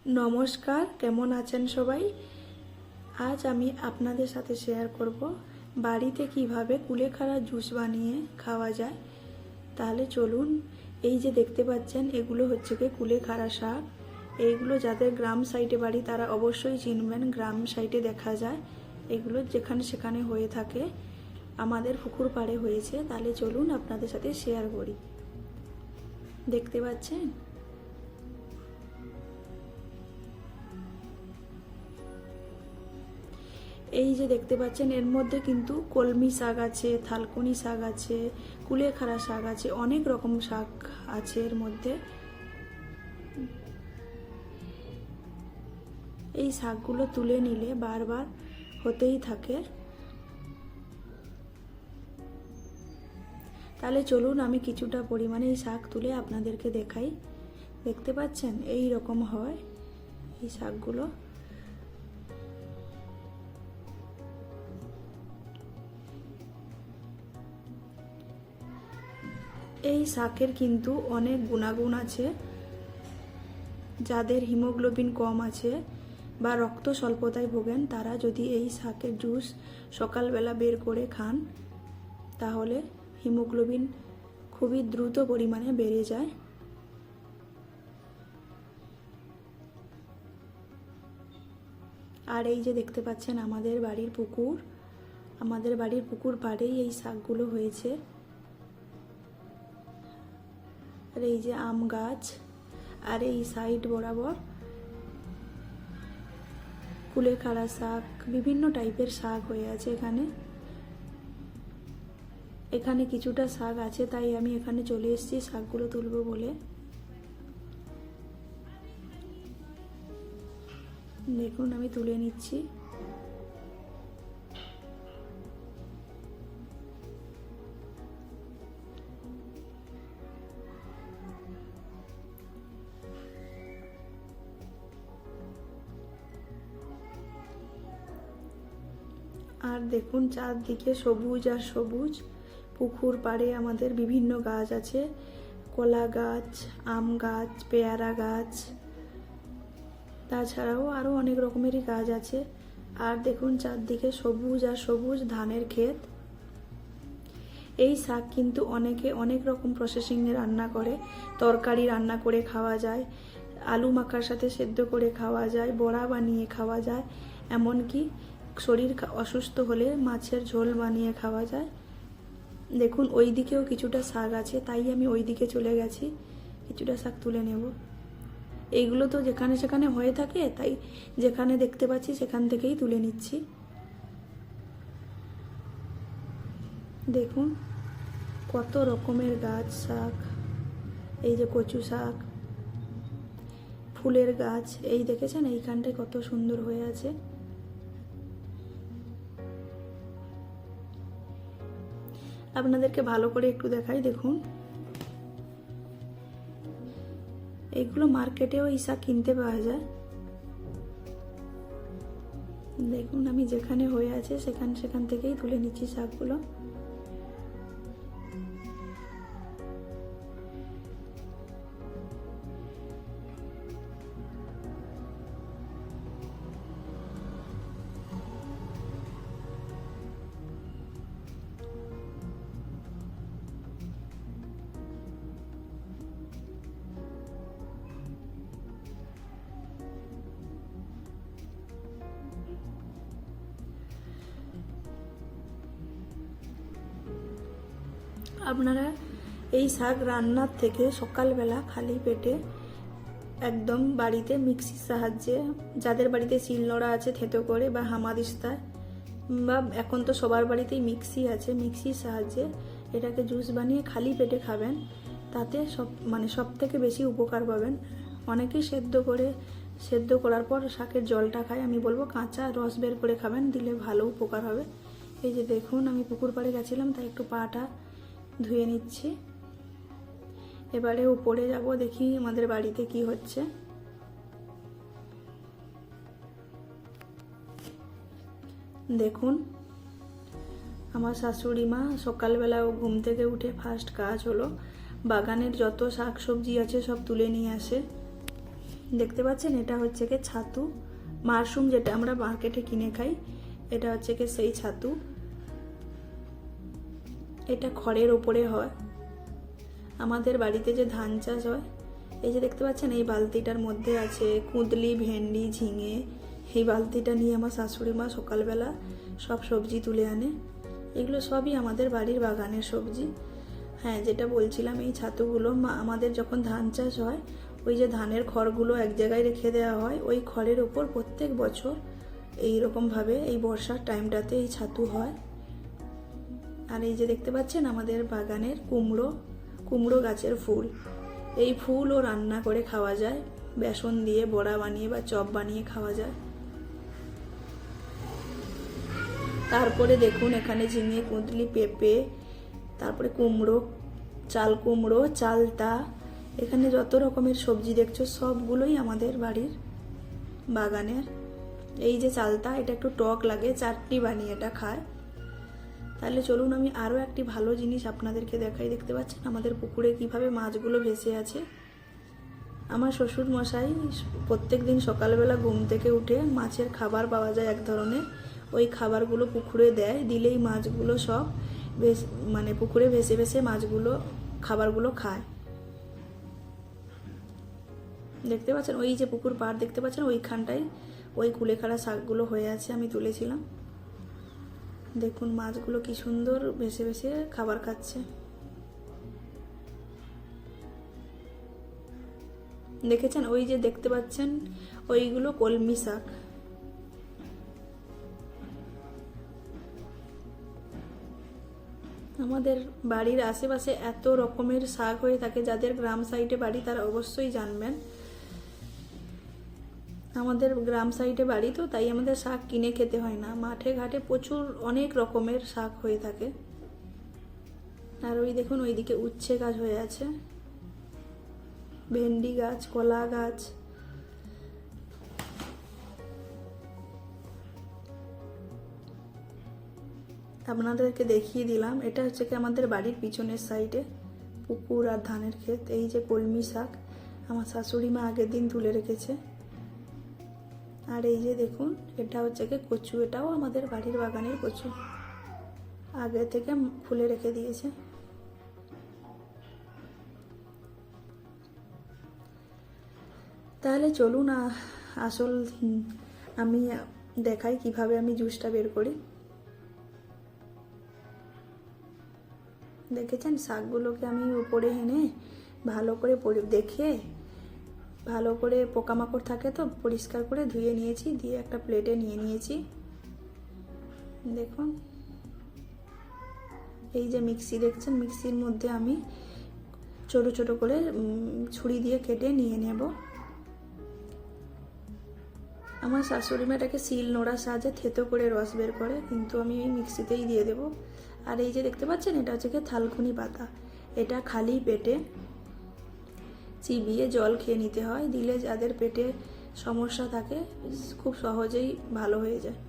নমস্কার, কেমন আছেন সবাই? আজ আমি আপনাদের সাথে শেয়ার করব বাড়িতে কিভাবে কুলেখাড়া জুস বানিয়ে খাওয়া যায়। তাহলে চলুন। এই যে দেখতে পাচ্ছেন, এগুলো হচ্ছে কি কুলেখাড়া শাক। এইগুলো যাদের গ্রাম সাইডে বাড়ি তারা অবশ্যই চিনবেন, গ্রাম সাইডে দেখা যায় এগুলো, যেখানে সেখানে হয়ে থাকে। আমাদের পুকুর পাড়ে হয়েছে। তাহলে চলুন আপনাদের সাথে শেয়ার করি। দেখতে পাচ্ছেন, এই যে দেখতে পাচ্ছেন, এর মধ্যে কিন্তু কলমি শাক আছে, থালকুনি শাক আছে, কুলেখাড়া শাক আছে, অনেক রকম শাক আছে এর মধ্যে। এই শাকগুলো তুলে নিলে বারবার হতেই থাকে। তাহলে চলুন আমি কিছুটা পরিমাণে এই শাক তুলে আপনাদেরকে দেখাই। দেখতে পাচ্ছেন এই রকম হয় এই শাকগুলো। এই শাকের কিন্তু অনেক গুণাগুণ আছে। যাদের হিমোগ্লোবিন কম আছে বা রক্ত স্বল্পতায় ভোগেন, তারা যদি এই শাকের জুস সকালবেলা বের করে খান, তাহলে হিমোগ্লোবিন খুবই দ্রুত পরিমাণে বেড়ে যায়। আর এই যে দেখতে পাচ্ছেন আমাদের বাড়ির পুকুর পাড়েই এই শাকগুলো হয়েছে। আর এই যে আম গাছ, আর এই সাইড বরাবর কুলেখাড়া শাক, বিভিন্ন টাইপের শাক হয়ে আছে এখানে কিছুটা শাক আছে, তাই আমি এখানে চলে এসেছি শাকগুলো তুলবো বলে। দেখুন আমি তুলে নিচ্ছি। আর দেখুন চারদিকে সবুজ আর সবুজ। পুকুর পাড়ে আমাদের বিভিন্ন গাছ আছে, কলা গাছ, আম গাছ, পেয়ারা গাছ, তাছাড়াও আরও অনেক রকমেরই গাছ আছে। আর দেখুন চারদিকে সবুজ আর সবুজ ধানের ক্ষেত। এই শাক কিন্তু অনেকে অনেক রকম প্রসেসিংয়ে রান্না করে। তরকারি রান্না করে খাওয়া যায়, আলু মাখার সাথে সেদ্ধ করে খাওয়া যায়, বড়া বানিয়ে খাওয়া যায়, এমনকি শরীর অসুস্থ হলে মাছের ঝোল বানিয়ে খাওয়া যায়। দেখুন ওই দিকেও কিছুটা শাক আছে, তাই আমি ওই দিকে চলে গেছি, কিছুটা শাক তুলে নেব। এইগুলো তো যেখানে সেখানে হয়ে থাকে, তাই যেখানে দেখতে পাচ্ছি সেখান থেকেই তুলে নিচ্ছি। দেখুন কত রকমের গাছ, শাক, এই যে কচু শাক, ফুলের গাছ, এই দেখেছেন এইখানটায় কত সুন্দর হয়ে আছে। আপনাদেরকে ভালো করে একটু দেখাই। দেখুন এইগুলো মার্কেটেও এই শাক কিনতে পাওয়া যায়। দেখুন আমি যেখানে হয়ে আছে সেখান থেকেই তুলে নিচ্ছি শাকগুলো। আপনারা এই শাক রান্নার থেকে সকালবেলা খালি পেটে একদম বাড়িতে মিক্সির সাহায্যে, যাদের বাড়িতে শিলনোড়া আছে থেতো করে, বা হামাদিস্তায়, বা এখন তো সবার বাড়িতেই মিক্সি আছে, মিক্সির সাহায্যে এটাকে জুস বানিয়ে খালি পেটে খাবেন। তাতে সব থেকে বেশি উপকার পাবেন। অনেকেই সেদ্ধ করার পর শাকের জলটা খায়। আমি বলবো কাঁচা রস বের করে খাবেন, দিলে ভালো উপকার হবে। এই যে দেখুন আমি পুকুর পাড়ে গেছিলাম, তাই একটু পাটা ধুয়ে নিচ্ছি। এবারে উপরে যাব, দেখি আমাদের বাড়িতে কি হচ্ছে। দেখুন আমার শাশুড়ি মা সকালবেলা ঘুম থেকে উঠে ফার্স্ট কাজ হলো বাগানের যত শাকসবজি আছে সব তুলে নিয়ে আসে। দেখতে পাচ্ছেন এটা হচ্ছে কি ছাতু, মাশরুম যেটা আমরা মার্কেটে কিনে খাই, এটা হচ্ছে কি সেই ছাতু। এটা খড়ের ওপরে হয়। আমাদের বাড়িতে যে ধান চাষ হয়, এই যে দেখতে পাচ্ছেন এই বালতিটার মধ্যে আছে কুঁদলি, ভেন্ডি, ঝিঙে। এই বালতিটা নিয়ে আমার শাশুড়ি মা সকালবেলা সব সবজি তুলে আনে। এগুলো সবই আমাদের বাড়ির বাগানের সবজি। হ্যাঁ, যেটা বলছিলাম, এই ছাতুগুলো আমাদের যখন ধান চাষ হয়, ওই যে ধানের খড়গুলো এক জায়গায় রেখে দেওয়া হয়, ওই খড়ের ওপর প্রত্যেক বছর এইরকমভাবে এই বর্ষার টাইমটাতে এই ছাতু হয়। আর এই যে দেখতে পাচ্ছেন আমাদের বাগানের কুমড়ো গাছের ফুল। এই ফুলও রান্না করে খাওয়া যায়, বেসন দিয়ে বড়া বানিয়ে বা চপ বানিয়ে খাওয়া যায়। তারপরে দেখুন এখানে ঝিঙে, কুঁদলি, পেঁপে, তারপরে কুমড়ো, চাল কুমড়ো, চালতা, এখানে যত রকমের সবজি দেখছো সবগুলোই আমাদের বাড়ির বাগানের। এই যে চালতা, এটা একটু টক লাগে, চাটনি বানিয়ে এটা খায়। তাহলে চলুন আমি আরও একটি ভালো জিনিস আপনাদেরকে দেখাই। দেখতে পাচ্ছেন আমাদের পুকুরে কিভাবে মাছগুলো ভেসে আছে। আমার শ্বশুর মশাই প্রত্যেক দিন সকালবেলা ঘুম থেকে উঠে মাছের খাবার পাওয়া যায় এক ধরনের, ওই খাবারগুলো পুকুরে দেয়, দিলেই মাছগুলো সব মানে পুকুরে ভেসে ভেসে মাছগুলো খাবারগুলো খায়। দেখতে পাচ্ছেন ওই যে পুকুর পাড় দেখতে পাচ্ছেন, ওইখানটায় ওই কুলেখাড়া শাকগুলো হয়ে আছে, আমি তুলেছিলাম। দেখুন মাছগুলো কি সুন্দর ভেসে ভেসে খাবার খাচ্ছে। দেখেছেন ওই যে দেখতে পাচ্ছেন ওইগুলো কলমি শাক। আমাদের বাড়ির আশেপাশে এত রকমের শাক হয়ে থাকে, যাদের গ্রাম সাইডে বাড়ি তারা অবশ্যই জানবেন। আমাদের গ্রাম সাইডে বাড়ি তো, তাই আমাদের শাক কিনে খেতে হয় না, মাঠে ঘাটে প্রচুর অনেক রকমের শাক হয়ে থাকে। আর ওই দেখুন ওইদিকে উচ্ছে গাছ হয়ে আছে, ভেন্ডি গাছ, কলা গাছ। আপনাদেরকে দেখিয়ে দিলাম। এটা হচ্ছে কি আমাদের বাড়ির পিছনের সাইডে পুকুর আর ধানের ক্ষেত। এই যে কলমি শাক আমার শাশুড়ি মা আগের দিন তুলে রেখেছে। আর এই যে দেখুন এটা হচ্ছে কি কচু, এটাও আমাদের বাড়ির বাগানের কচু, আগে থেকে খুলে রেখে দিয়েছে। তাহলে চলুন আসল আমি দেখাই কিভাবে আমি জুসটা বের করি। দেখেছেন শাকগুলোকে আমি উপরে এনে ভালো করে দেখে ভালো করে পোকামাকড় থাকে তো পরিষ্কার করে ধুয়ে নিয়েছি, দিয়ে একটা প্লেটে নিয়ে নিয়েছি। দেখুন এই যে মিক্সি দেখছেন, মিক্সির মধ্যে আমি ছোট ছোট করে ছুরি দিয়ে কেটে নিয়ে নেব। আমার শাশুড়ি মা এটাকে শিল নোড়ার সাহায্যে থেতো করে রস বের করে, কিন্তু আমি এই মিক্সিতেই দিয়ে দেব। আর এই যে দেখতে পাচ্ছেন এটা হচ্ছে কি থালকুনি পাতা, এটা খালি পেটে চিবিয়ে জল খেয়ে নিতে হয়, দিলে যাদের পেটে সমস্যা থাকে খুব সহজেই ভালো হয়ে যায়।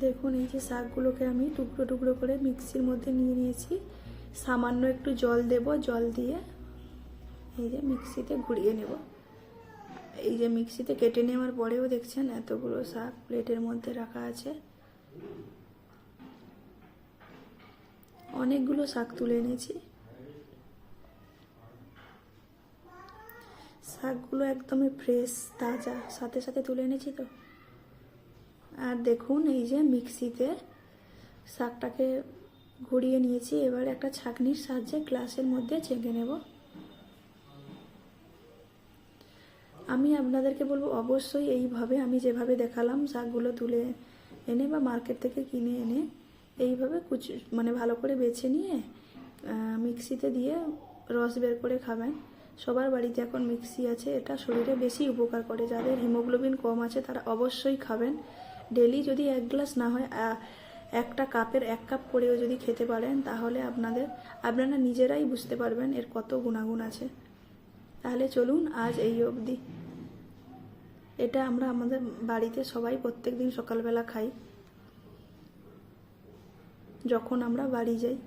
দেখুন এই যে শাকগুলোকে আমি টুকরো টুকরো করে মিক্সির মধ্যে নিয়ে নিয়েছি। সামান্য একটু জল দেব, জল দিয়ে এই যে মিক্সিতে ঘুরিয়ে নেব। এই যে মিক্সিতে কেটে নেওয়ার পরেও দেখছেন এতগুলো শাক প্লেটের মধ্যে রাখা আছে। অনেকগুলো শাক তুলে এনেছি। শাকগুলো একদমই ফ্রেশ তাজা, সাথে সাথে তুলে এনেছি তো। আর দেখুন এই যে মিক্সিতে শাকটাকে ঘুরিয়ে নিয়েছি, এবার একটা ছাঁকনির সাহায্যে গ্লাসের মধ্যে ছেঁকে নেব। আমি আপনাদেরকে বলবো অবশ্যই এইভাবে আমি যেভাবে দেখালাম শাকগুলো তুলে এনে বা মার্কেট থেকে কিনে এনে এইভাবে মানে ভালো করে বেছে নিয়ে মিক্সিতে দিয়ে রস বের করে খাবেন। সবার বাড়িতে এখন মিক্সি আছে, এটা শরীরে বেশি উপকার করে। যাদের হিমোগ্লোবিন কম আছে তারা অবশ্যই খাবেন। ডেলি যদি 1 গ্লাস না হয় একটা কাপের 1 কাপ করেও যদি খেতে পারেন তাহলে আপনারা নিজেরাই বুঝতে পারবেন এর কত গুণাগুণ আছে। তাহলে চলুন আজ এই অবধি। এটা আমরা আমাদের বাড়িতে সবাই প্রত্যেক দিন সকালবেলা খাই যখন আমরা বাড়ি যাই।